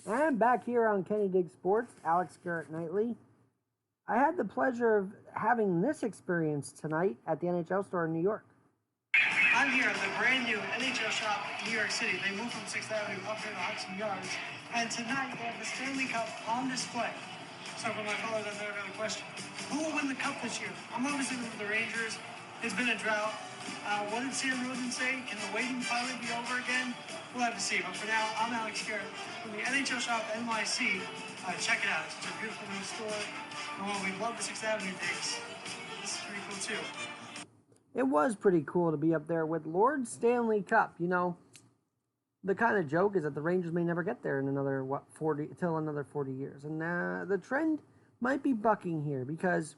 I'm back here on Kenny Dig Sports, Alex Garrett Nightly. I had the pleasure of having this experience tonight at the NHL store in New York. I'm here at the brand new NHL shop in New York City. They moved from 6th Avenue up here to Hudson Yards. And tonight they have the Stanley Cup on display. So for my followers out there, I have a question. Who will win the cup this year? I'm obviously with the Rangers. It's been a drought. What did Sam Rosen say? Can the waiting finally be over again? We'll have to see. But for now, I'm Alex Garrett from the NHL Shop NYC. Check it out. It's a beautiful new store. And while we love the 6th Avenue digs, this is pretty cool too. It was pretty cool to be up there with Lord Stanley Cup. You know, the kind of joke is that the Rangers may never get there in another, 40 years. And the trend might be bucking here because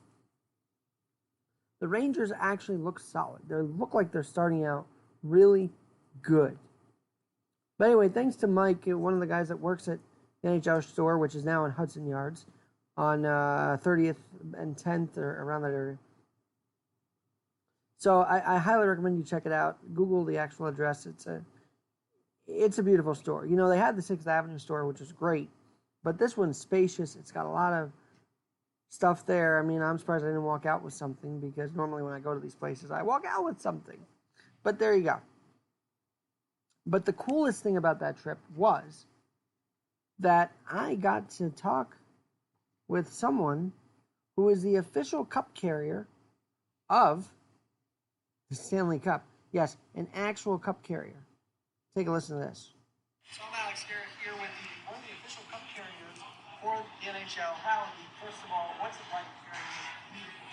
the Rangers actually look solid. They look like they're starting out really good. But anyway, thanks to Mike, one of the guys that works at the NHL store, which is now in Hudson Yards, on 30th and 10th, or around that area. So I highly recommend you check it out. Google the actual address. It's a beautiful store. You know, they had the 6th Avenue store, which is great, but this one's spacious. It's got a lot of stuff there. I mean, I'm surprised I didn't walk out with something, because normally when I go to these places, I walk out with something. But there you go. But the coolest thing about that trip was that I got to talk with someone who is the official cup carrier of the Stanley Cup. Yes, an actual cup carrier. Take a listen to this. So I'm Alex Garrett here with one of the official cup carriers for the NHL. Howie, first of all, what's it like carrying this beautiful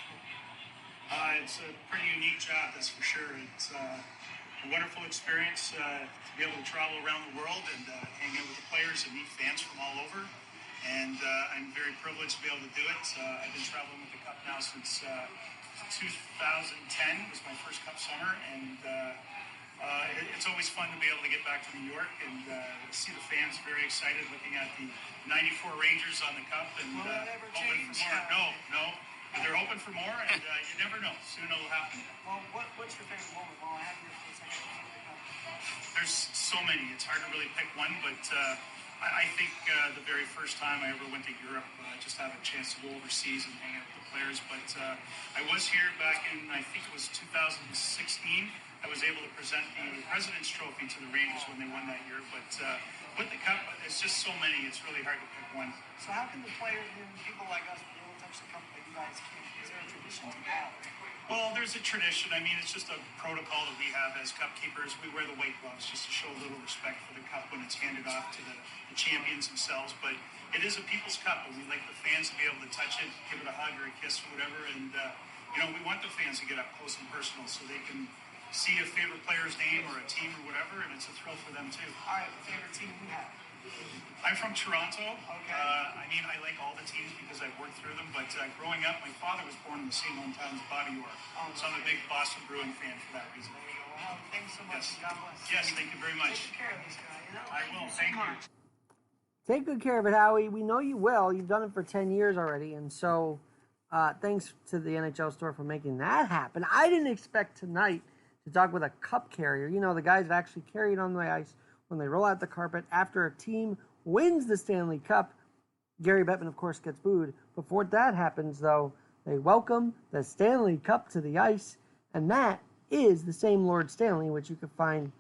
cup? It's a pretty unique job, that's for sure. It's a wonderful experience to be able to travel around the world and hang out with the players and meet fans from all over. And I'm very privileged to be able to do it. I've been traveling with the Cup now since 2010 was my first Cup summer, and it's always fun to be able to get back to New York and see the fans very excited looking at the 94 Rangers on the Cup and hoping for more. No. But they're hoping for more, and you never know. Soon it'll happen. Well, what's your favorite moment while I have you for a second? There's so many. It's hard to really pick one, but I think the very first time I ever went to Europe, just had a chance to go overseas and hang out with the players. But I was here back in, I think it was 2016. I was able to present the President's Trophy to the Rangers when they won that year. But with the Cup, it's just so many. It's really hard to pick one. So how can the players and people like us be able to touch the Cup that you guys can't? Is there a tradition to that? Well, there's a tradition. I mean, it's just a protocol that we have as cup keepers. We wear the white gloves just to show a little respect for the cup when it's handed off to the champions themselves. But it is a people's cup, and we like the fans to be able to touch it, give it a hug or a kiss or whatever. And, we want the fans to get up close and personal so they can see a favorite player's name or a team or whatever, and it's a thrill for them, too. All right, favorite team you have? I'm from Toronto. Okay. I like all the teams because I've worked through them. But growing up, my father was born in the same hometown as Bobby Orr. So I'm a big Boston Bruin fan for that reason. There you go. Well, thanks so much. Yes. God bless. Yes, thank you very much. Take care of this guy. I will. Thank you. Take good care of it, Howie. We know you will. You've done it for 10 years already. And so thanks to the NHL store for making that happen. I didn't expect tonight to talk with a cup carrier. You know, the guys that actually carry it on the ice when they roll out the carpet after a team wins the Stanley Cup. Gary Bettman, of course, gets booed. Before that happens, though, they welcome the Stanley Cup to the ice, and that is the same Lord Stanley, which you can find,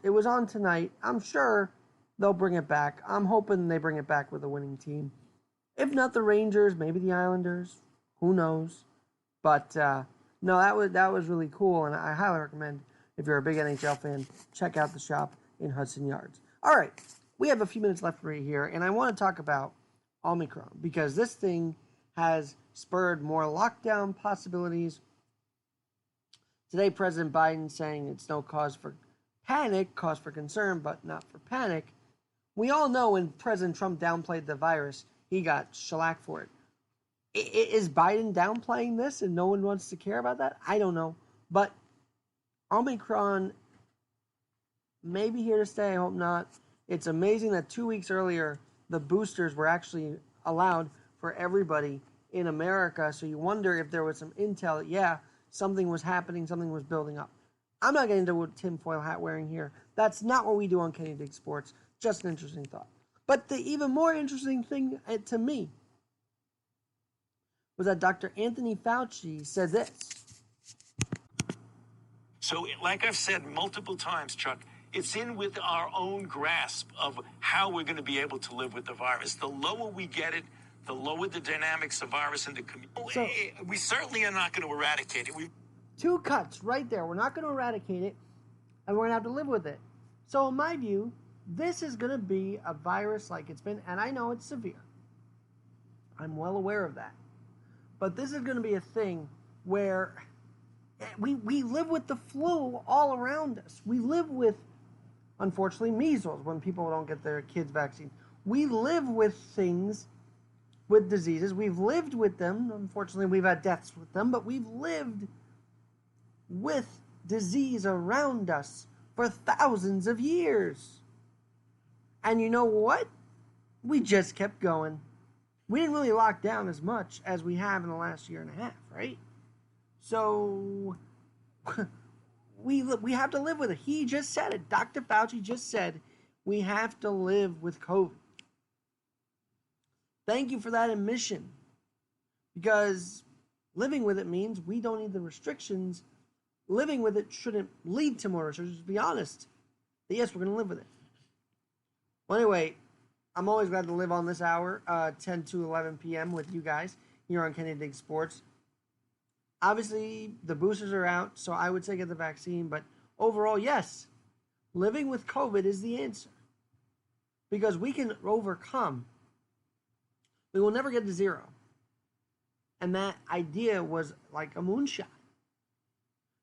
it was on tonight. I'm sure they'll bring it back. I'm hoping they bring it back with a winning team. If not the Rangers, maybe the Islanders. Who knows? But, no, that was really cool, and I highly recommend, if you're a big NHL fan, check out the shop in Hudson Yards. All right. We have a few minutes left right here, and I want to talk about Omicron because this thing has spurred more lockdown possibilities. Today, President Biden saying it's no cause for panic, cause for concern, but not for panic. We all know when President Trump downplayed the virus, he got shellacked for it. Is Biden downplaying this and no one wants to care about that? I don't know. But Omicron may be here to stay. I hope not. It's amazing that 2 weeks earlier, the boosters were actually allowed for everybody in America. So you wonder if there was some intel that, something was happening, something was building up. I'm not getting into tinfoil hat wearing here. That's not what we do on Kenny Dig Sports. Just an interesting thought. But the even more interesting thing to me was that Dr. Anthony Fauci said this. So, like I've said multiple times, Chuck, it's in with our own grasp of how we're going to be able to live with the virus. The lower we get it, the lower the dynamics of virus in the community. So, we certainly are not going to eradicate it. Two cuts right there. We're not going to eradicate it, and we're going to have to live with it. So, in my view, this is going to be a virus like it's been, and I know it's severe. I'm well aware of that. But this is going to be a thing where we live with the flu all around us. We live with, unfortunately, measles when people don't get their kids' vaccine. We live with things, with diseases. We've lived with them. Unfortunately, we've had deaths with them, but we've lived with disease around us for thousands of years. And you know what? We just kept going. We didn't really lock down as much as we have in the last year and a half, right? So we have to live with it. He just said it. Dr. Fauci just said we have to live with COVID. Thank you for that admission, because living with it means we don't need the restrictions. Living with it shouldn't lead to more restrictions, to be honest. But yes, we're going to live with it. Well, anyway, I'm always glad to live on this hour, 10 to 11 p.m. with you guys here on Kenny Dig Sports. Obviously, the boosters are out, so I would say get the vaccine. But overall, yes, living with COVID is the answer. Because we can overcome. We will never get to zero. And that idea was like a moonshot.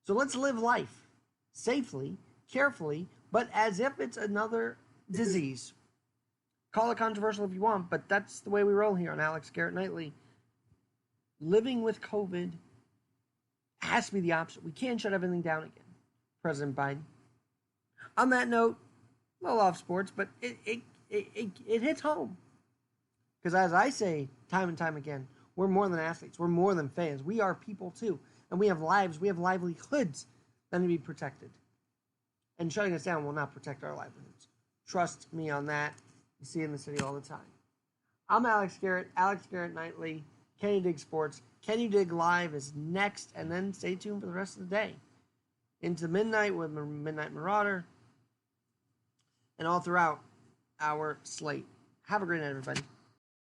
So let's live life safely, carefully, but as if it's another disease. Call it controversial if you want, but that's the way we roll here on Garrett Nightly. Living with COVID has to be the option. We can't shut everything down again, President Biden. On that note, a little off sports, but it hits home. Because as I say time and time again, we're more than athletes. We're more than fans. We are people too. And we have lives. We have livelihoods that need to be protected. And shutting us down will not protect our livelihoods. Trust me on that. You see it in the city all the time. I'm Alex Garrett Nightly, Kenny Dig Sports. Kenny Dig Live is next, and then stay tuned for the rest of the day. Into midnight with Midnight Marauder, and all throughout our slate. Have a great night, everybody.